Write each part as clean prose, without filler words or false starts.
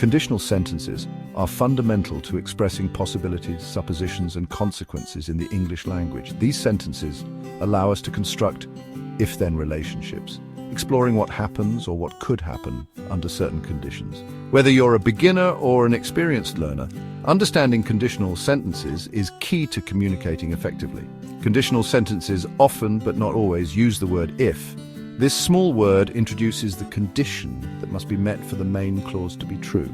Conditional sentences are fundamental to expressing possibilities, suppositions, and consequences in the English language. These sentences allow us to construct if-then relationships, exploring what happens or what could happen under certain conditions. Whether you're a beginner or an experienced learner, understanding conditional sentences is key to communicating effectively. Conditional sentences often, but not always, use the word if. This small word introduces the condition that must be met for the main clause to be true.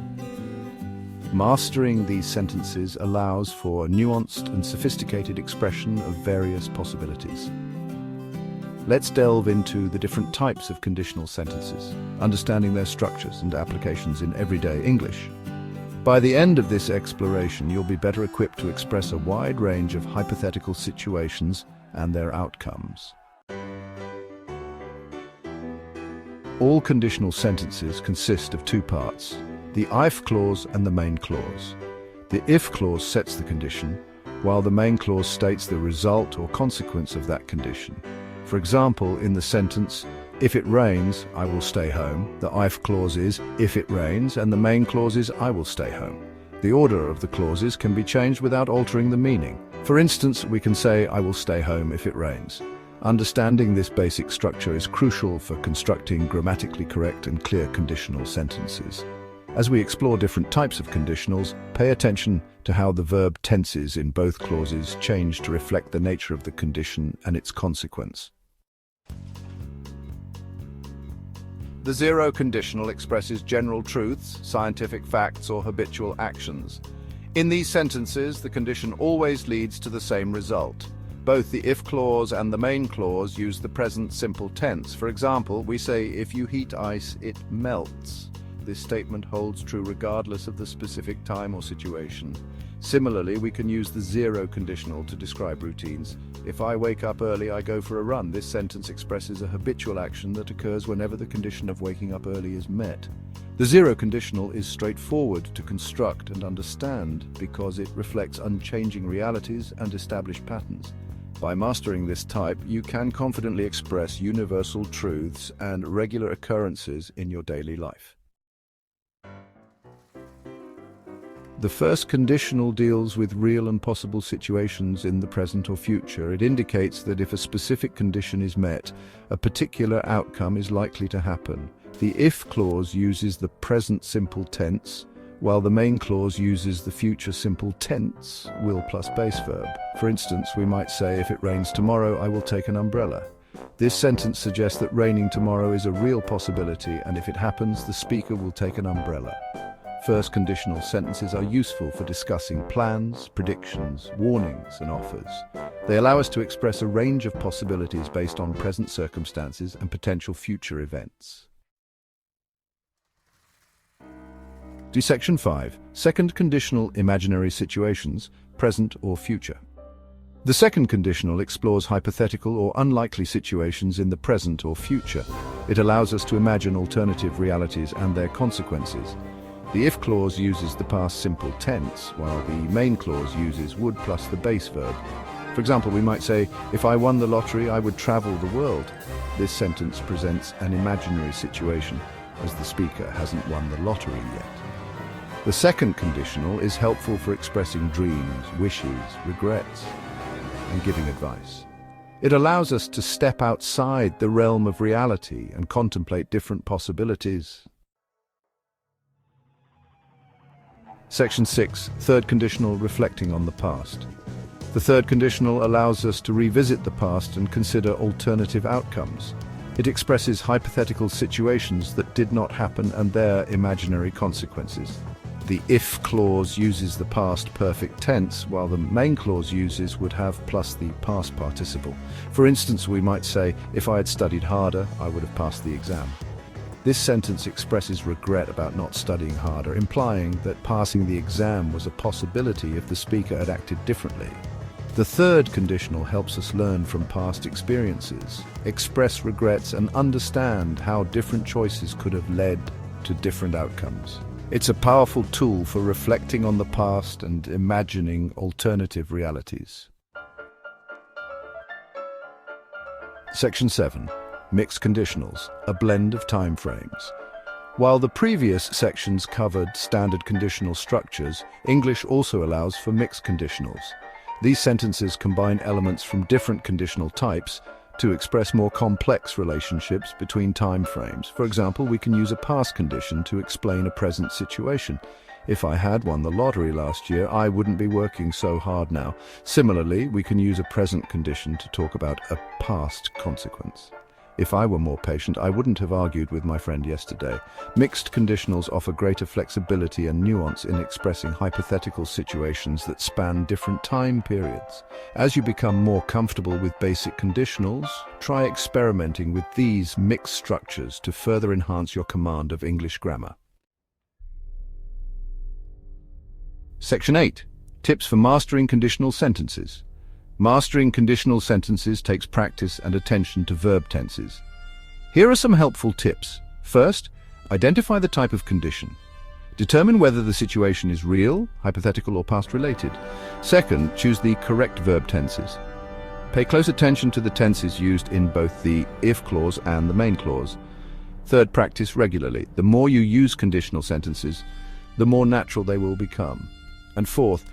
Mastering these sentences allows for a nuanced and sophisticated expression of various possibilities. Let's delve into the different types of conditional sentences, understanding their structures and applications in everyday English. By the end of this exploration, you'll be better equipped to express a wide range of hypothetical situations and their outcomes. All conditional sentences consist of two parts, the if clause and the main clause. The if clause sets the condition, while the main clause states the result or consequence of that condition. For example, in the sentence, if it rains, I will stay home, the if clause is, if it rains, and the main clause is, I will stay home. The order of the clauses can be changed without altering the meaning. For instance, we can say, I will stay home if it rains. Understanding this basic structure is crucial for constructing grammatically correct and clear conditional sentences. As we explore different types of conditionals, pay attention to how the verb tenses in both clauses change to reflect the nature of the condition and its consequence. The zero conditional expresses general truths, scientific facts, or habitual actions. In these sentences, the condition always leads to the same result. Both the if clause and the main clause use the present simple tense. For example, we say, if you heat ice, it melts. This statement holds true regardless of the specific time or situation. Similarly, we can use the zero conditional to describe routines. If I wake up early, I go for a run. This sentence expresses a habitual action that occurs whenever the condition of waking up early is met. The zero conditional is straightforward to construct and understand because it reflects unchanging realities and established patterns. By mastering this type, you can confidently express universal truths and regular occurrences in your daily life. The first conditional deals with real and possible situations in the present or future. It indicates that if a specific condition is met, a particular outcome is likely to happen. The if clause uses the present simple tense, while the main clause uses the future simple tense, will plus base verb. For instance, we might say, if it rains tomorrow, I will take an umbrella. This sentence suggests that raining tomorrow is a real possibility, and if it happens, the speaker will take an umbrella. First conditional sentences are useful for discussing plans, predictions, warnings, and offers. They allow us to express a range of possibilities based on present circumstances and potential future events. Do Section 5. Second conditional imaginary situations, present or future. The second conditional explores hypothetical or unlikely situations in the present or future. It allows us to imagine alternative realities and their consequences. The if clause uses the past simple tense, while the main clause uses would plus the base verb. For example, we might say, if I won the lottery, I would travel the world. This sentence presents an imaginary situation, as the speaker hasn't won the lottery yet. The second conditional is helpful for expressing dreams, wishes, regrets, and giving advice. It allows us to step outside the realm of reality and contemplate different possibilities. Section 6. Third conditional, reflecting on the past. The third conditional allows us to revisit the past and consider alternative outcomes. It expresses hypothetical situations that did not happen and their imaginary consequences. The if clause uses the past perfect tense, while the main clause uses would have plus the past participle. For instance, we might say, if I had studied harder, I would have passed the exam. This sentence expresses regret about not studying harder, implying that passing the exam was a possibility if the speaker had acted differently. The third conditional helps us learn from past experiences, express regrets, and understand how different choices could have led to different outcomes. It's a powerful tool for reflecting on the past and imagining alternative realities. Section 7. Mixed conditionals, a blend of time frames. While the previous sections covered standard conditional structures, English also allows for mixed conditionals. These sentences combine elements from different conditional types to express more complex relationships between time frames. For example, we can use a past condition to explain a present situation. If I had won the lottery last year, I wouldn't be working so hard now. Similarly, we can use a present condition to talk about a past consequence. If I were more patient, I wouldn't have argued with my friend yesterday. Mixed conditionals offer greater flexibility and nuance in expressing hypothetical situations that span different time periods. As you become more comfortable with basic conditionals, try experimenting with these mixed structures to further enhance your command of English grammar. Section 8. Tips for mastering conditional sentences. Mastering conditional sentences takes practice and attention to verb tenses. Here are some helpful tips. First, identify the type of condition. Determine whether the situation is real, hypothetical, or past-related. Second, choose the correct verb tenses. Pay close attention to the tenses used in both the if clause and the main clause. Third, practice regularly. The more you use conditional sentences, the more natural they will become. And fourth,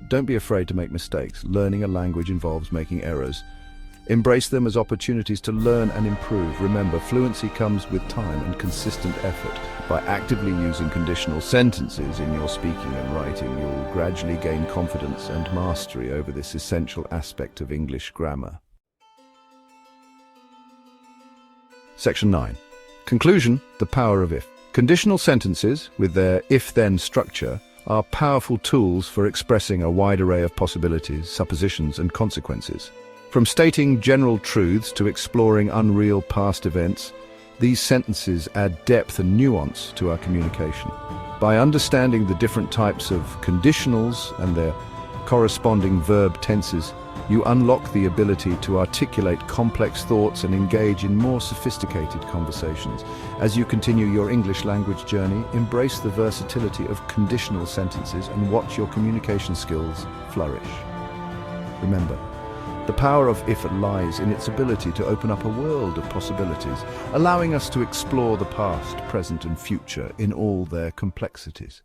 don't be afraid to make mistakes. Learning a language involves making errors. Embrace them as opportunities to learn and improve. Remember, fluency comes with time and consistent effort. By actively using conditional sentences in your speaking and writing, you'll gradually gain confidence and mastery over this essential aspect of English grammar. Section 9. Conclusion: the power of if. Conditional sentences, with their if-then structure, are powerful tools for expressing a wide array of possibilities, suppositions, and consequences. From stating general truths to exploring unreal past events, these sentences add depth and nuance to our communication. By understanding the different types of conditionals and their corresponding verb tenses, you unlock the ability to articulate complex thoughts and engage in more sophisticated conversations. As you continue your English language journey, embrace the versatility of conditional sentences and watch your communication skills flourish. Remember, the power of if lies in its ability to open up a world of possibilities, allowing us to explore the past, present, and future in all their complexities.